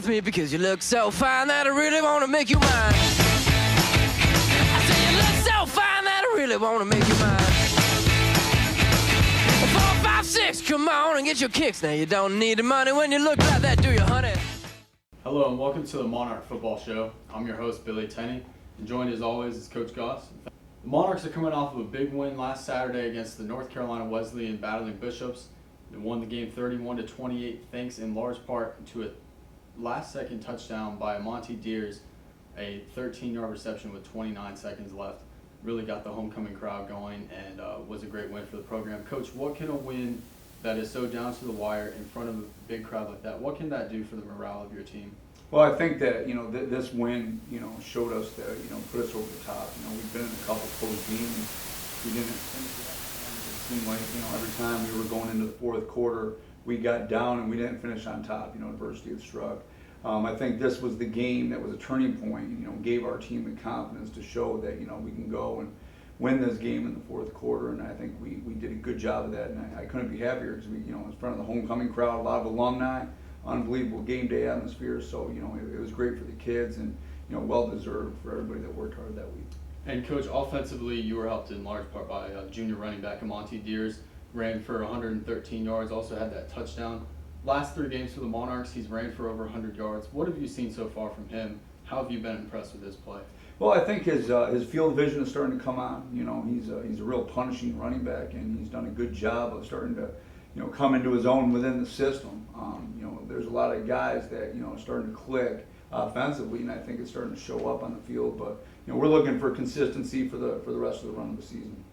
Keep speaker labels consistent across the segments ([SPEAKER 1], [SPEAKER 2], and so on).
[SPEAKER 1] with me because you look so fine that I really want to make you mine. I say you look so fine that I really want to make you mine. 4, 5, 6, come on and get your kicks. Now you don't need the money when you look like that, do you, honey?
[SPEAKER 2] Hello and welcome to the Monarch Football Show. I'm your host, Billy Tenney, and joined as always is Coach Goss. The Monarchs are coming off of a big win last Saturday against the North Carolina Wesleyan Battling Bishops. They won the game 31-28 thanks in large part to a last-second touchdown by Monty Deers, a 13-yard reception with 29 seconds left. Really got the homecoming crowd going and was a great win for the program. Coach, what can a win that is so down to the wire in front of a big crowd like that, what can that do for the morale of your team?
[SPEAKER 3] Well, I think that, this win, showed us that, put us over the top. We've been in a couple close games. We didn't finish that. It seemed like, every time we were going into the fourth quarter, we got down and we didn't finish on top. Adversity had struck. I think this was the game that was a turning point, gave our team the confidence to show that, we can go and win this game in the fourth quarter. And I think we did a good job of that. And I couldn't be happier because we, in front of the homecoming crowd, a lot of alumni, unbelievable game day atmosphere. So, it was great for the kids and, well deserved for everybody that worked hard that week.
[SPEAKER 2] And Coach, offensively, you were helped in large part by junior running back Monty Deers. Ran for 113 yards, also had that touchdown. Last 3 games for the Monarchs, he's ran for over 100 yards. What have you seen so far from him? How have you been impressed with his play?
[SPEAKER 3] Well, I think his field vision is starting to come on. He's a real punishing running back, and he's done a good job of starting to, come into his own within the system. There's a lot of guys that, are starting to click offensively, and I think it's starting to show up on the field. But, we're looking for consistency for the rest of the run of the season.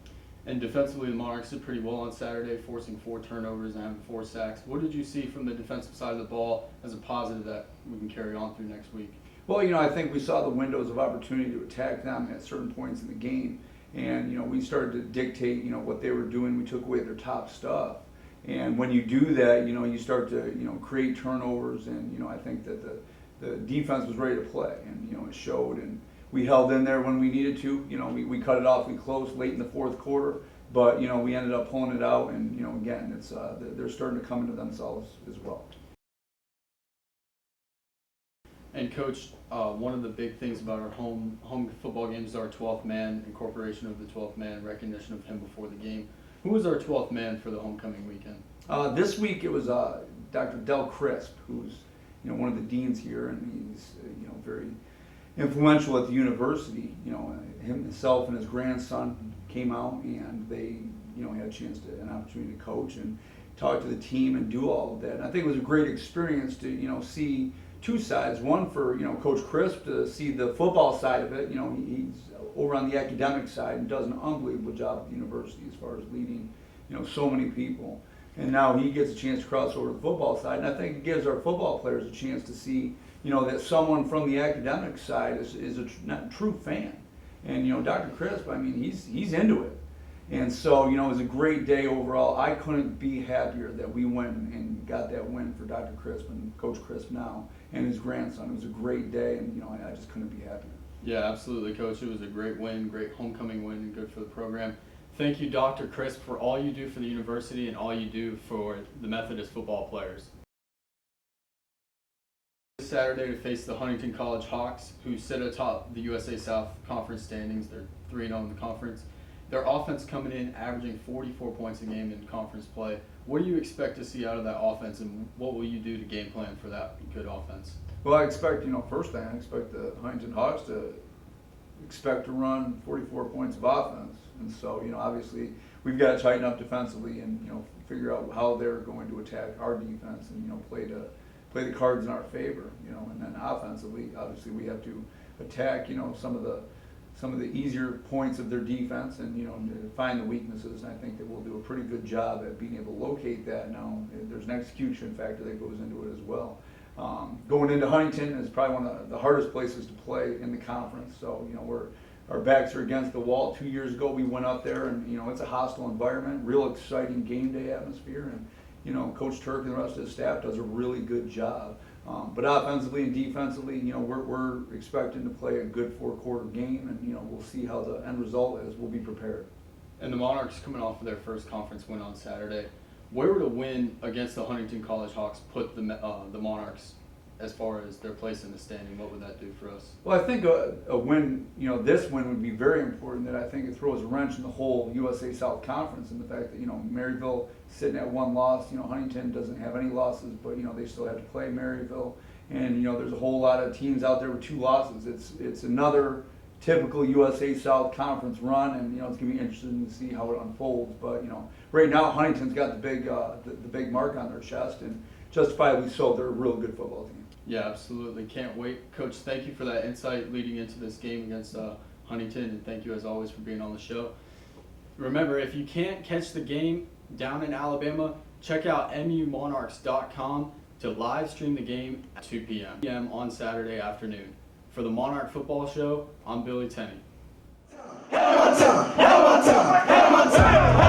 [SPEAKER 2] And defensively, the Monarchs did pretty well on Saturday, forcing 4 turnovers and having 4 sacks. What did you see from the defensive side of the ball as a positive that we can carry on through next week?
[SPEAKER 3] Well, I think we saw the windows of opportunity to attack them at certain points in the game. And, we started to dictate, what they were doing. We took away their top stuff. And when you do that, you start to, create turnovers. And, I think that the defense was ready to play. And, it showed. And we held in there when we needed to. We cut it awfully close late in the fourth quarter. But, we ended up pulling it out. And, again, it's they're starting to come into themselves as well.
[SPEAKER 2] And Coach, one of the big things about our home football games is our 12th man, incorporation of the 12th man, recognition of him before the game. Who was our 12th man for the homecoming weekend?
[SPEAKER 3] This week it was Dr. Del Crisp, who's one of the deans here, and he's very influential at the university. Himself and his grandson came out, and they had an opportunity to coach and talk to the team and do all of that. And I think it was a great experience to see 2 sides. One for Coach Crisp to see the football side of it. He's over on the academic side and does an unbelievable job at the university as far as leading so many people. And now he gets a chance to cross over to the football side. And I think it gives our football players a chance to see that someone from the academic side is a true fan. And Dr. Crisp, he's into it. And so, it was a great day overall. I couldn't be happier that we went and got that win for Dr. Crisp and Coach Crisp now and his grandson. It was a great day, and I just couldn't be happier.
[SPEAKER 2] Yeah, absolutely, Coach. It was a great win, great homecoming win, and good for the program. Thank you, Dr. Crisp, for all you do for the university and all you do for the Methodist football players. This Saturday to face the Huntington College Hawks, who sit atop the USA South Conference standings. They're 3-0 in the conference. Their offense coming in, averaging 44 points a game in conference play. What do you expect to see out of that offense, and what will you do to game plan for that good offense?
[SPEAKER 3] Well, I expect, first thing, I expect the Huntington Hawks to run 44 points of offense. And so, obviously, we've got to tighten up defensively and, figure out how they're going to attack our defense and, play the cards in our favor, and then offensively, obviously, we have to attack, some of the easier points of their defense and, to find the weaknesses. And I think that we'll do a pretty good job at being able to locate that. Now, there's an execution factor that goes into it as well. Going into Huntington is probably one of the hardest places to play in the conference. So, our backs are against the wall. 2 years ago, we went up there and, it's a hostile environment, real exciting game day atmosphere. And, Coach Turk and the rest of the staff does a really good job. But offensively and defensively, we're expecting to play a good 4-quarter game, and, we'll see how the end result is. We'll be prepared.
[SPEAKER 2] And the Monarchs coming off of their first conference win on Saturday. Where would a win against the Huntington College Hawks put the Monarchs as far as their place in the standing? What would that do for us?
[SPEAKER 3] Well, I think a win, this win would be very important. That I think it throws a wrench in the whole USA South Conference, and the fact that Maryville sitting at one loss. Huntington doesn't have any losses, but they still have to play Maryville, and there's a whole lot of teams out there with 2 losses. It's another typical USA South Conference run, and it's gonna be interesting to see how it unfolds. But right now Huntington's got the big mark on their chest, and justifiably so. They're a real good football team.
[SPEAKER 2] Yeah, absolutely. Can't wait. Coach, thank you for that insight leading into this game against Huntington, and thank you as always for being on the show. Remember, if you can't catch the game down in Alabama, check out mumonarchs.com to live stream the game at 2 p.m. on Saturday afternoon. For the Monarch Football Show, I'm Billy Tenney.
[SPEAKER 4] Have my time, have my time, have my time.